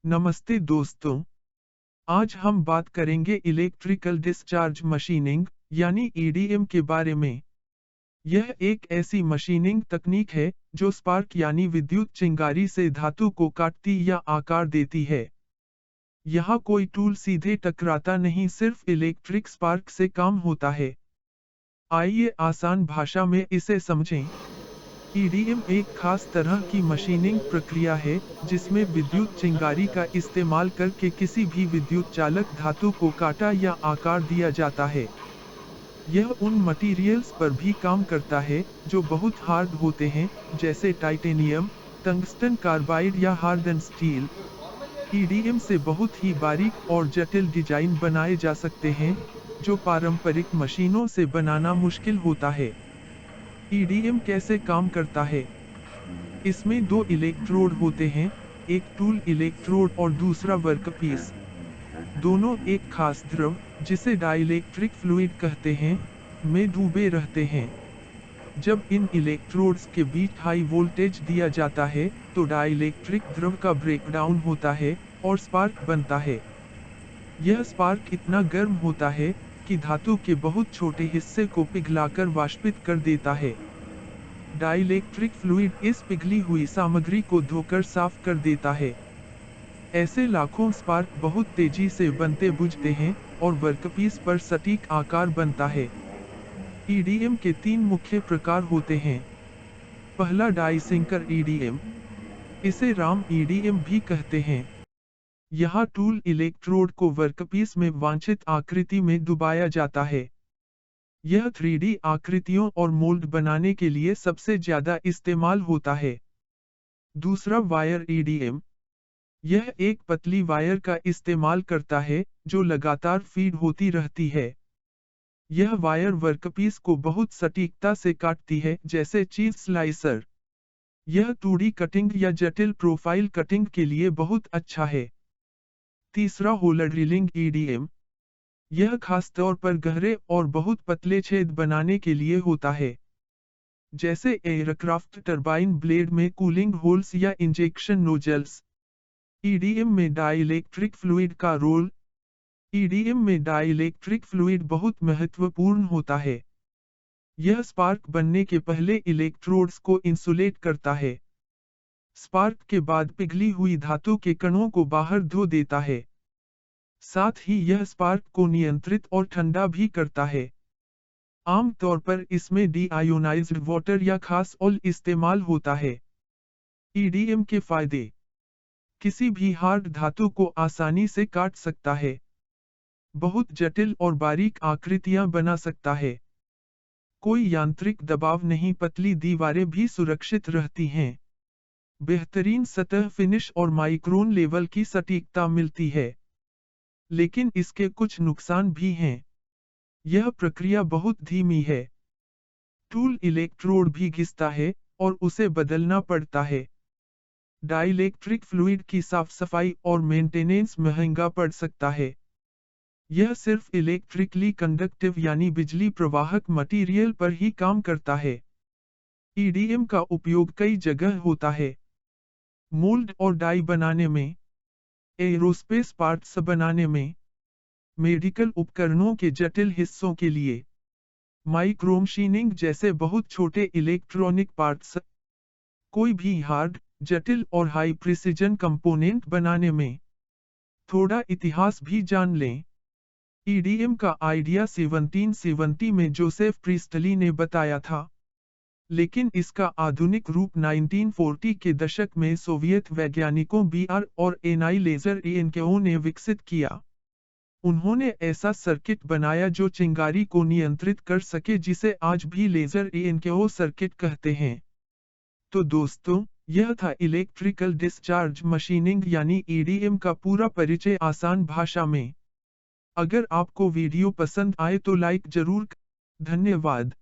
नमस्ते दोस्तों। आज हम बात करेंगे इलेक्ट्रिकल डिस्चार्ज मशीनिंग यानी ईडीएम के बारे में। यह एक ऐसी मशीनिंग तकनीक है जो स्पार्क यानी विद्युत चिंगारी से धातु को काटती या आकार देती है। यहाँ कोई टूल सीधे टकराता नहीं, सिर्फ इलेक्ट्रिक स्पार्क से काम होता है। आइए आसान भाषा में इसे समझें। ईडीएम एक खास तरह की मशीनिंग प्रक्रिया है जिसमें विद्युत चिंगारी का इस्तेमाल करके किसी भी विद्युत चालक धातु को काटा या आकार दिया जाता है। यह उन मटेरियल्स पर भी काम करता है जो बहुत हार्ड होते हैं, जैसे टाइटेनियम, टंगस्टन कार्बाइड या हार्डन स्टील। ईडीएम से बहुत ही बारीक और जटिल डिजाइन बनाए जा सकते हैं जो पारंपरिक मशीनों से बनाना मुश्किल होता है। ईडीएम कैसे काम करता है? इसमें दो इलेक्ट्रोड होते हैं, एक टूल इलेक्ट्रोड और दूसरा वर्कपीस। दोनों एक खास द्रव, जिसे डाइलेक्ट्रिक फ्लूइड कहते हैं, में डूबे रहते हैं। जब इन इलेक्ट्रोड्स के बीच हाई वोल्टेज दिया जाता है, तो डाइलेक्ट्रिक द्रव का ब्रेकडाउन होता है और स्पार्क बनता है। यह स्पार्क इतना गर्म होता है कि धातु के बहुत छोटे हिस्से को पिघलाकर वाष्पित कर देता है। डाइलेक्ट्रिक फ्लूइड इस पिघली हुई सामग्री को धोकर साफ कर देता है। ऐसे लाखों स्पार्क बहुत तेजी से बनते बुझते हैं और वर्कपीस पर सटीक आकार बनता है। ईडीएम के तीन मुख्य प्रकार होते हैं। पहला डाई सिंकर ईडीएम, इसे राम ईडीएम भी कहते हैं। यहाँ टूल इलेक्ट्रोड को वर्कपीस में वांछित आकृति में डुबाया जाता है। यह 3D आकृतियों और मोल्ड बनाने के लिए सबसे ज्यादा इस्तेमाल होता है। दूसरा वायर ईडीएम, यह एक पतली वायर का इस्तेमाल करता है जो लगातार फीड होती रहती है। यह वायर वर्कपीस को बहुत सटीकता से काटती है, जैसे चीज स्लाइसर। यह 2D कटिंग या जटिल प्रोफाइल कटिंग के लिए बहुत अच्छा है। तीसरा होल ड्रिलिंग ईडीएम, यह खास तौर पर गहरे और बहुत पतले छेद बनाने के लिए होता है, जैसे एयरक्राफ्ट टरबाइन ब्लेड में कूलिंग होल्स या इंजेक्शन नोजल्स। ईडीएम में डाइलेक्ट्रिक फ्लूइड का रोल। ईडीएम में डाइलेक्ट्रिक फ्लूइड बहुत महत्वपूर्ण होता है। यह स्पार्क बनने के पहले इलेक्ट्रोड्स को इंसुलेट करता है। स्पार्क के बाद पिघली हुई धातु के कणों को बाहर धो देता है। साथ ही यह स्पार्क को नियंत्रित और ठंडा भी करता है। आमतौर पर इसमें डीआयोनाइज्ड वाटर या खास ऑयल इस्तेमाल होता है। ईडीएम के फायदे: किसी भी हार्ड धातु को आसानी से काट सकता है। बहुत जटिल और बारीक आकृतियां बना सकता है। कोई यांत्रिक दबाव नहीं, पतली दीवारें भी सुरक्षित रहती हैं। बेहतरीन सतह फिनिश और माइक्रोन लेवल की सटीकता मिलती है। लेकिन इसके कुछ नुकसान भी हैं। यह प्रक्रिया बहुत धीमी है। टूल इलेक्ट्रोड भी घिसता है और उसे बदलना पड़ता है। डाइलेक्ट्रिक फ्लूइड की साफ सफाई और मेंटेनेंस महंगा पड़ सकता है। यह सिर्फ इलेक्ट्रिकली कंडक्टिव यानी बिजली प्रवाहक मटेरियल पर ही काम करता है। ईडीएम का उपयोग कई जगह होता है। मोल्ड और डाई बनाने में, एरोस्पेस पार्ट्स बनाने में, मेडिकल उपकरणों के जटिल हिस्सों के लिए, माइक्रोमशीनिंग जैसे बहुत छोटे इलेक्ट्रॉनिक पार्ट्स, कोई भी हार्ड, जटिल और हाई प्रिसिजन कंपोनेंट बनाने में। थोड़ा इतिहास भी जान लें। ईडीएम का आइडिया 1770 में जोसेफ प्रीस्टली ने बताया था, लेकिन इसका आधुनिक रूप 1940 के दशक में सोवियत वैज्ञानिकों बीआर और एनआई लेजर ईएनकेओ ने विकसित किया। उन्होंने ऐसा सर्किट बनाया जो चिंगारी को नियंत्रित कर सके, जिसे आज भी लेजर ईएनकेओ सर्किट कहते हैं। तो दोस्तों, यह था इलेक्ट्रिकल डिस्चार्ज मशीनिंग यानी ईडीएम का पूरा परिचय आसान भाषा में। अगर आपको वीडियो पसंद आए तो लाइक जरूर। धन्यवाद।